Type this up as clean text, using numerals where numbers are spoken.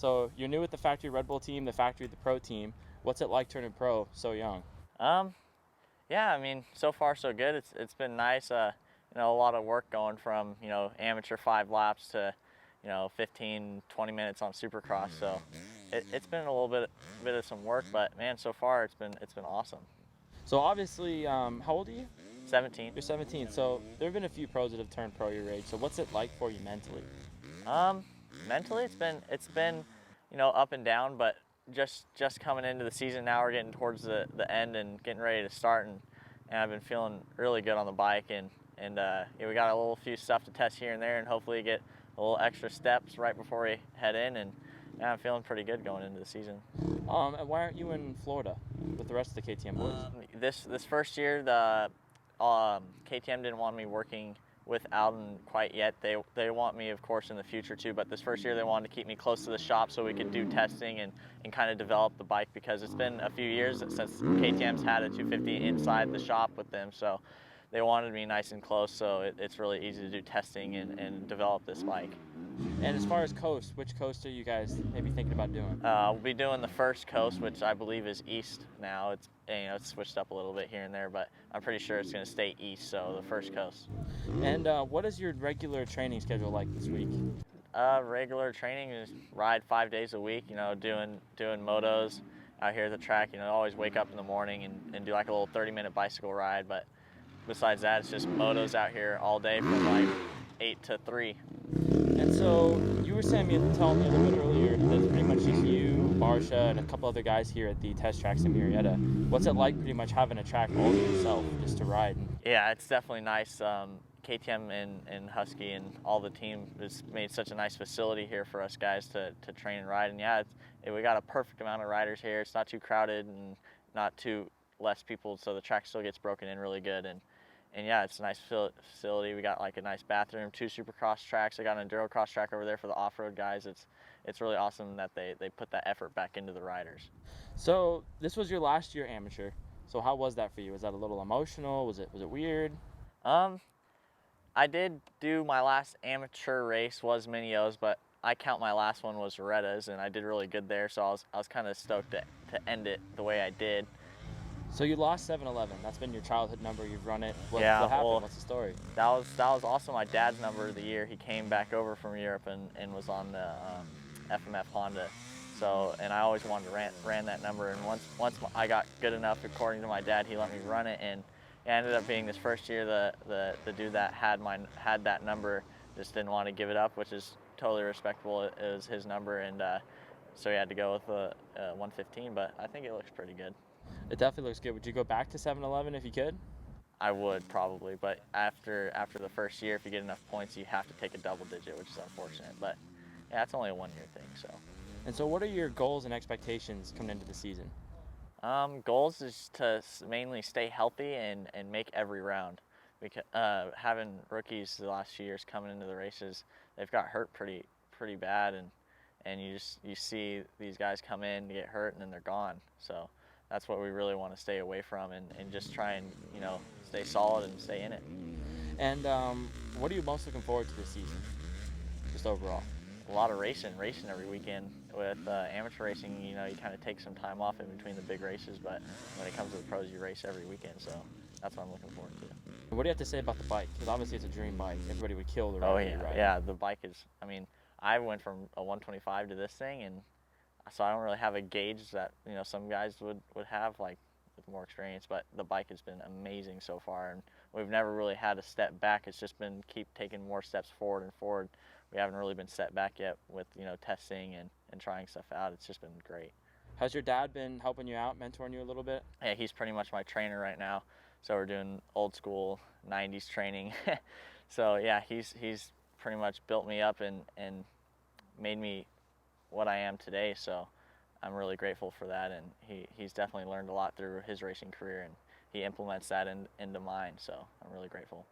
So you're new with the factory Red Bull team, the factory the pro team. What's it like turning pro so young? Yeah, I mean, so far so good. It's been nice. A lot of work going from amateur 5 laps to 15, 20 minutes on Supercross. So it's been a little bit of some work, but man, so far it's been awesome. So obviously, how old are you? 17. You're 17. So there have been a few pros that have turned pro your age. So what's it like for you mentally? Mentally, it's been up and down, but just coming into the season now, we're getting towards the end and getting ready to start, and I've been feeling really good on the bike, and we got a little few stuff to test here and there, and hopefully get a little extra steps right before we head in, and I'm feeling pretty good going into the season. And why aren't you in Florida with the rest of the KTM boys? This first year, the KTM didn't want me working with Alden quite yet. They want me, of course, in the future too, but this first year they wanted to keep me close to the shop so we could do testing and kind of develop the bike, because it's been a few years since KTM's had a 250 inside the shop with them, so they wanted me nice and close, so it's really easy to do testing and develop this bike. And as far as coast, which coast are you guys maybe thinking about doing? We'll be doing the first coast, which I believe is east now. It's switched up a little bit here and there, but I'm pretty sure it's going to stay east, so the first coast. And what is your regular training schedule like this week? Regular training is ride 5 days a week, doing motos out here at the track. Always wake up in the morning and do like a little 30-minute bicycle ride, but besides that, it's just motos out here all day from like 8 to 3. And so you were telling me a little bit earlier that it's pretty much just you, Barsha, and a couple other guys here at the test tracks in Murrieta. What's it like pretty much having a track all to yourself just to ride? Yeah, it's definitely nice. KTM and Husky and all the team has made such a nice facility here for us guys to train and ride. And yeah, we got a perfect amount of riders here. It's not too crowded and not too less people, so the track still gets broken in really good. And yeah, it's a nice facility. We got like a nice bathroom, 2 Supercross tracks. I got an enduro cross track over there for the off-road guys. It's really awesome that they put that effort back into the riders. So this was your last year amateur. So how was that for you? Was that a little emotional? Was it weird? I did do my last amateur race was Minio's, but I count my last one was Retta's, and I did really good there. So I was kind of stoked to end it the way I did. So you lost 7-11. That's been your childhood number. You've run it. What Yeah, happened? well, What's the story? That was also my dad's number of the year. He came back over from Europe and was on the FMF Honda. So, and I always wanted to ran that number. And once I got good enough, according to my dad, he let me run it. And it ended up being this first year the dude that had that number just didn't want to give it up, which is totally respectable. It was his number, and so he had to go with a 115. But I think it looks pretty good. It definitely looks good. Would you go back to 7-11 if you could? I would probably, but after the first year, if you get enough points, you have to take a double digit, which is unfortunate. But yeah, it's only a 1-year thing. So. And so, what are your goals and expectations coming into the season? Goals is to mainly stay healthy and make every round. Because having rookies the last few years coming into the races, they've got hurt pretty bad, and you see these guys come in to get hurt and then they're gone. So that's what we really want to stay away from, and just try and stay solid and stay in it. And what are you most looking forward to this season, just overall? A lot of racing every weekend. With amateur racing, you kind of take some time off in between the big races, but when it comes to the pros, you race every weekend, so that's what I'm looking forward to. What do you have to say about the bike? Because obviously it's a dream bike. Everybody would kill the ride. Oh yeah, right? Yeah, the bike is, I mean, I went from a 125 to this thing, and so I don't really have a gauge that some guys would have, like with more experience, but the bike has been amazing so far, and we've never really had a step back. It's just been keep taking more steps forward and forward. We haven't really been set back yet with testing and trying stuff out. It's just been great. Has your dad been helping you out, mentoring you a little bit? Yeah, he's pretty much my trainer right now. So we're doing old school 90s training. So yeah, he's pretty much built me up and made me what I am today. So I'm really grateful for that, and he's definitely learned a lot through his racing career, and he implements that into mine. So I'm really grateful.